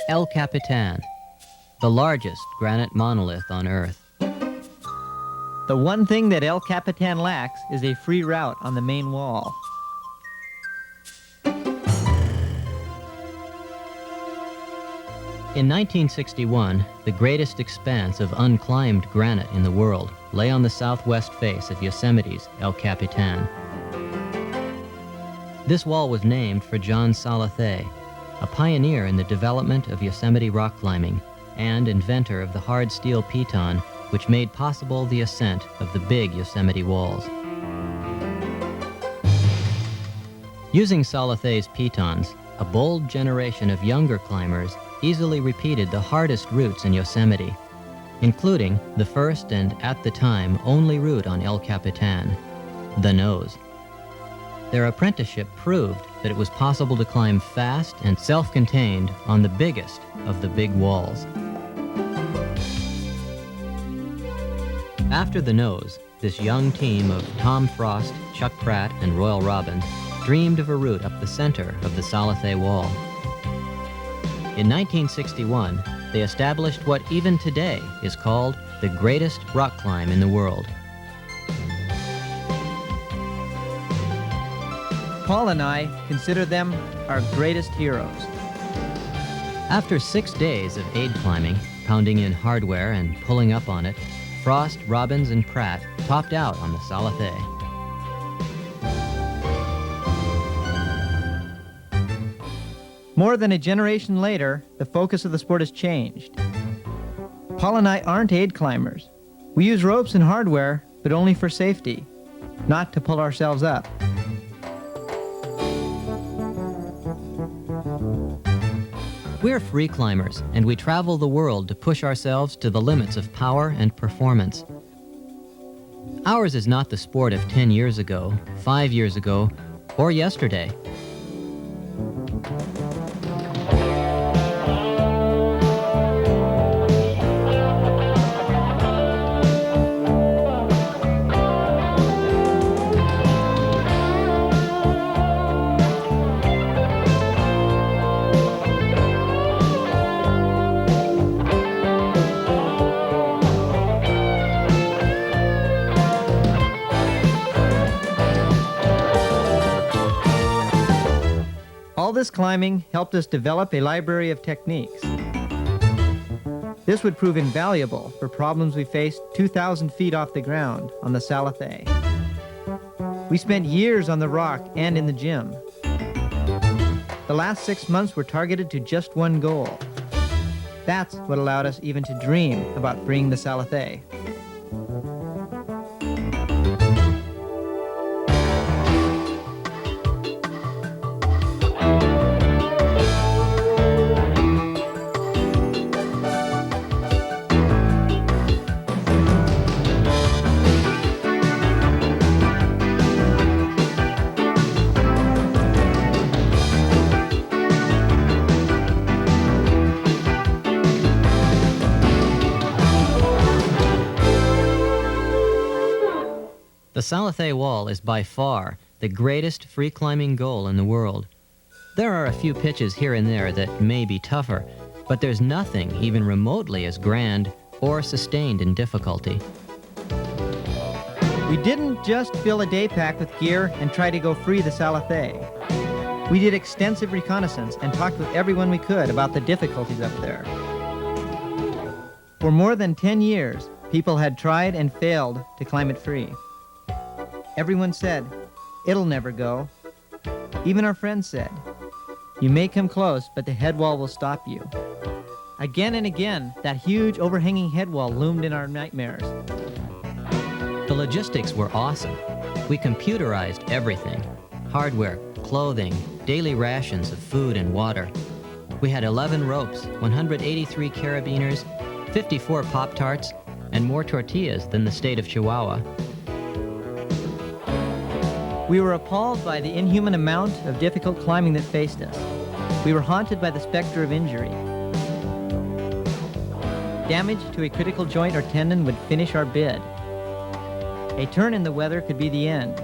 El Capitan, the largest granite monolith on Earth. The one thing that El Capitan lacks is a free route on the main wall. In 1961, the greatest expanse of unclimbed granite in the world lay on the southwest face of Yosemite's El Capitan. This wall was named for John Salathe, a pioneer in the development of Yosemite rock climbing and inventor of the hard steel piton which made possible the ascent of the big Yosemite walls. Using Salathe's pitons, a bold generation of younger climbers easily repeated the hardest routes in Yosemite, including the first and, at the time, only route on El Capitan, the nose. Their apprenticeship proved that it was possible to climb fast and self-contained on the biggest of the big walls. After the nose, this young team of Tom Frost, Chuck Pratt, and Royal Robbins dreamed of a route up the center of the Salathe Wall. In 1961, they established what even today is called the greatest rock climb in the world. Paul and I consider them our greatest heroes. After 6 days of aid climbing, pounding in hardware and pulling up on it, Frost, Robbins, and Pratt topped out on the Salathe. More than a generation later, the focus of the sport has changed. Paul and I aren't aid climbers. We use ropes and hardware, but only for safety, not to pull ourselves up. We're free climbers, and we travel the world to push ourselves to the limits of power and performance. Ours is not the sport of 10 years ago, 5 years ago, or yesterday. All this climbing helped us develop a library of techniques. This would prove invaluable for problems we faced 2,000 feet off the ground on the Salathe. We spent years on the rock and in the gym. The last 6 months were targeted to just one goal. That's what allowed us even to dream about freeing the Salathe. The Salathe Wall is by far the greatest free climbing goal in the world. There are a few pitches here and there that may be tougher, but there's nothing even remotely as grand or sustained in difficulty. We didn't just fill a day pack with gear and try to go free the Salathe. We did extensive reconnaissance and talked with everyone we could about the difficulties up there. For more than 10 years, people had tried and failed to climb it free. Everyone said, "It'll never go." Even our friends said, "You may come close, but the head wall will stop you." Again and again, that huge overhanging head wall loomed in our nightmares. The logistics were awesome. We computerized everything: hardware, clothing, daily rations of food and water. We had 11 ropes, 183 carabiners, 54 Pop-Tarts, and more tortillas than the state of Chihuahua. We were appalled by the inhuman amount of difficult climbing that faced us. We were haunted by the specter of injury. Damage to a critical joint or tendon would finish our bid. A turn in the weather could be the end.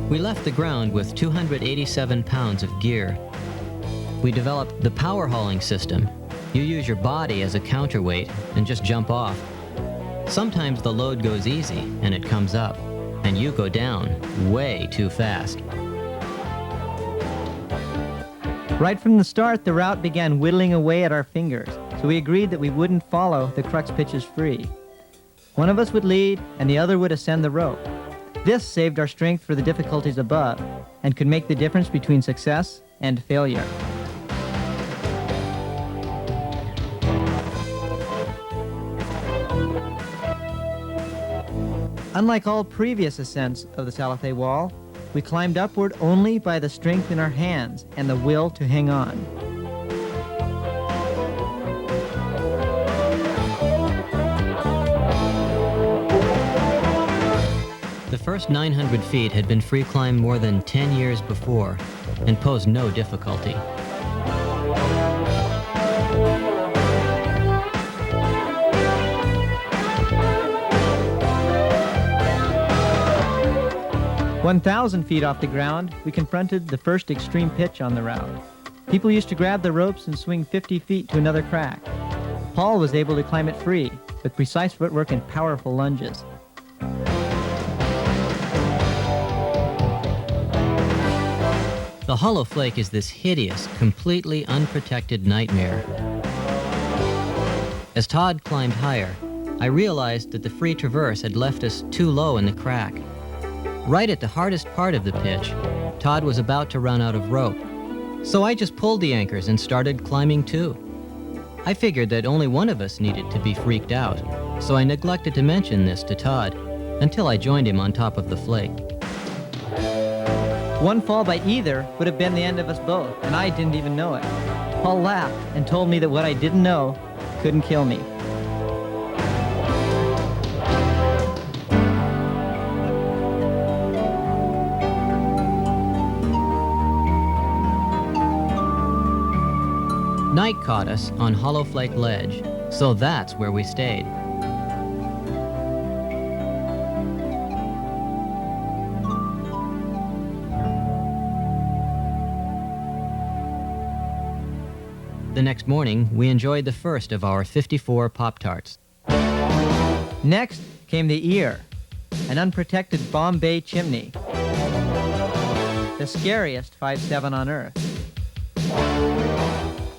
We left the ground with 287 pounds of gear. We developed the power hauling system. You use your body as a counterweight and just jump off. Sometimes the load goes easy and it comes up, and you go down way too fast. Right from the start, the route began whittling away at our fingers, so we agreed that we wouldn't follow the crux pitches free. One of us would lead, and the other would ascend the rope. This saved our strength for the difficulties above, and could make the difference between success and failure. Unlike all previous ascents of the Salathe wall, we climbed upward only by the strength in our hands and the will to hang on. The first 900 feet had been free climbed more than 10 years before and posed no difficulty. "1,000 feet off the ground, we confronted the first extreme pitch on the route. People used to grab the ropes and swing 50 feet to another crack. Paul was able to climb it free, with precise footwork and powerful lunges. The hollow flake is this hideous, completely unprotected nightmare. As Todd climbed higher, I realized that the free traverse had left us too low in the crack. Right at the hardest part of the pitch, Todd was about to run out of rope. So I just pulled the anchors and started climbing too. I figured that only one of us needed to be freaked out, so I neglected to mention this to Todd until I joined him on top of the flake. One fall by either would have been the end of us both, and I didn't even know it. Paul laughed and told me that what I didn't know couldn't kill me. Night caught us on Hollow Flake Ledge, so that's where we stayed. The next morning, we enjoyed the first of our 54 Pop-Tarts. Next came the ear, an unprotected Bombay chimney, the scariest 5'7" on Earth.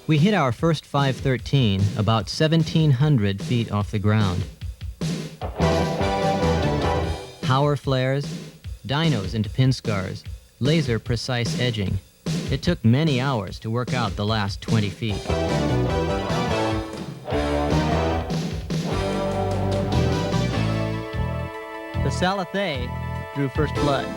We hit our first 513 about 1,700 feet off the ground. Power flares, dynos into pin scars, laser-precise edging. It took many hours to work out the last 20 feet. The Salathe drew first blood.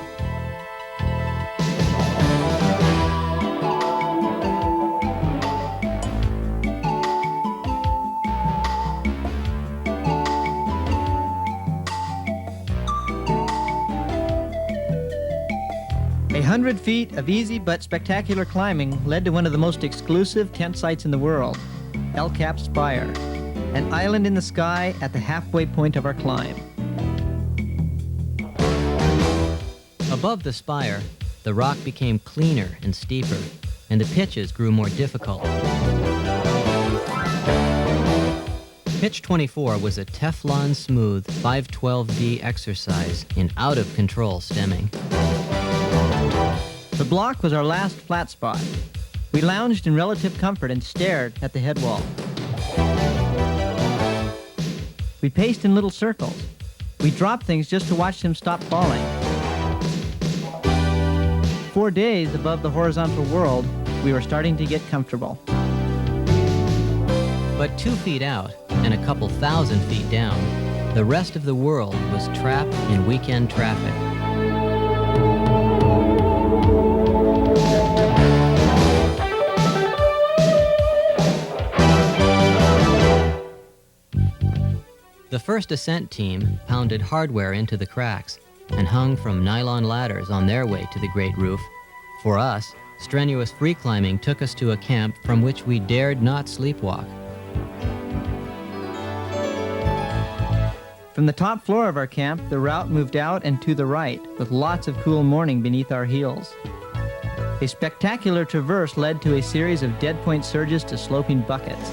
A 100 feet of easy but spectacular climbing led to one of the most exclusive tent sites in the world, El Cap Spire, an island in the sky at the halfway point of our climb. Above the spire, the rock became cleaner and steeper, and the pitches grew more difficult. Pitch 24 was a Teflon-smooth 512D exercise in out-of-control stemming. The block was our last flat spot. We lounged in relative comfort and stared at the head wall. We paced in little circles. We dropped things just to watch them stop falling. 4 days above the horizontal world, we were starting to get comfortable. But 2 feet out and a couple thousand feet down, the rest of the world was trapped in weekend traffic. The first Ascent team pounded hardware into the cracks and hung from nylon ladders on their way to the great roof. For us, strenuous free climbing took us to a camp from which we dared not sleepwalk. From the top floor of our camp, the route moved out and to the right, with lots of cool morning beneath our heels. A spectacular traverse led to a series of dead point surges to sloping buckets.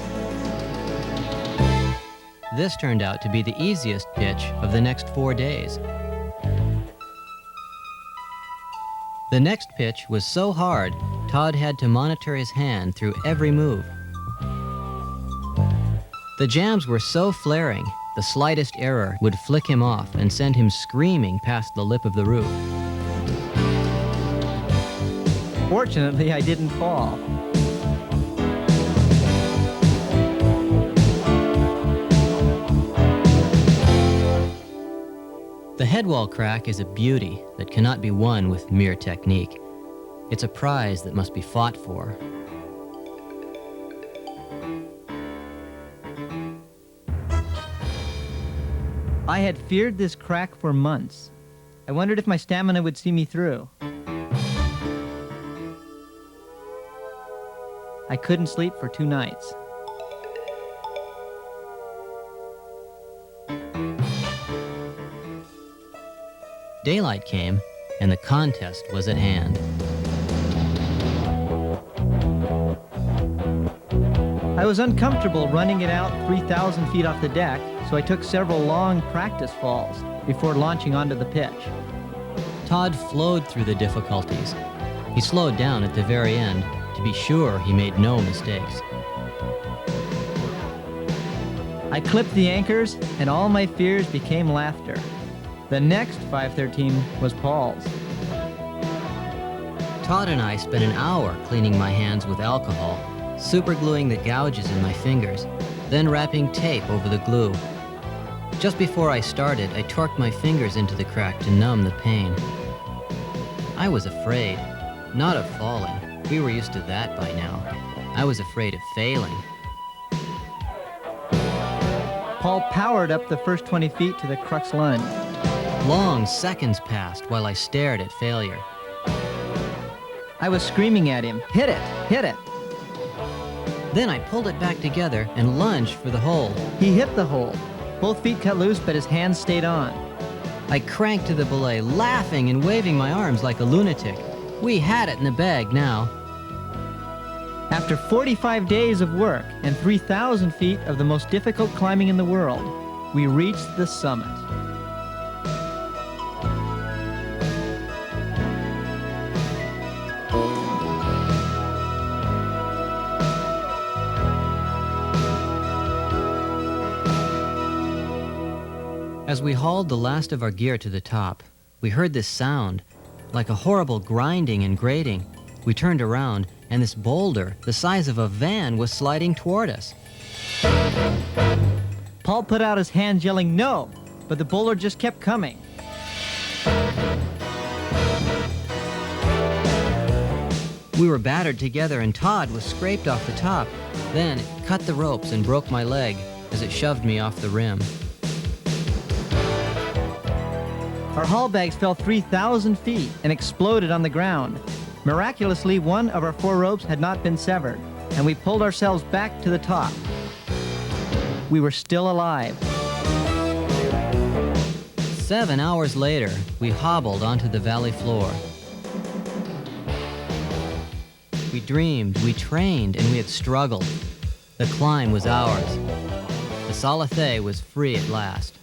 This turned out to be the easiest pitch of the next 4 days. The next pitch was so hard, Todd had to monitor his hand through every move. The jams were so flaring, the slightest error would flick him off and send him screaming past the lip of the roof. Fortunately, I didn't fall. The headwall crack is a beauty that cannot be won with mere technique. It's a prize that must be fought for. I had feared this crack for months. I wondered if my stamina would see me through. I couldn't sleep for 2 nights. Daylight came, and the contest was at hand. I was uncomfortable running it out 3,000 feet off the deck, so I took several long practice falls before launching onto the pitch. Todd flowed through the difficulties. He slowed down at the very end to be sure he made no mistakes. I clipped the anchors, and all my fears became laughter. The next 513 was Paul's. Todd and I spent an hour cleaning my hands with alcohol, supergluing the gouges in my fingers, then wrapping tape over the glue. Just before I started, I torqued my fingers into the crack to numb the pain. I was afraid, not of falling. We were used to that by now. I was afraid of failing. Paul powered up the first 20 feet to the crux lunge. Long seconds passed while I stared at failure. I was screaming at him, "Hit it! Hit it!" Then I pulled it back together and lunged for the hole. He hit the hole. Both feet cut loose, but his hands stayed on. I cranked to the belay, laughing and waving my arms like a lunatic. We had it in the bag now. After 45 days of work and 3,000 feet of the most difficult climbing in the world, we reached the summit. As we hauled the last of our gear to the top, we heard this sound, like a horrible grinding and grating. We turned around, and this boulder, the size of a van, was sliding toward us. Paul put out his hands yelling, "No!" but the boulder just kept coming. We were battered together, and Todd was scraped off the top. Then it cut the ropes and broke my leg as it shoved me off the rim. Our haul bags fell 3,000 feet and exploded on the ground. Miraculously, one of our 4 ropes had not been severed, and we pulled ourselves back to the top. We were still alive. 7 hours later, we hobbled onto the valley floor. We dreamed, we trained, and we had struggled. The climb was ours. The Salathe was free at last.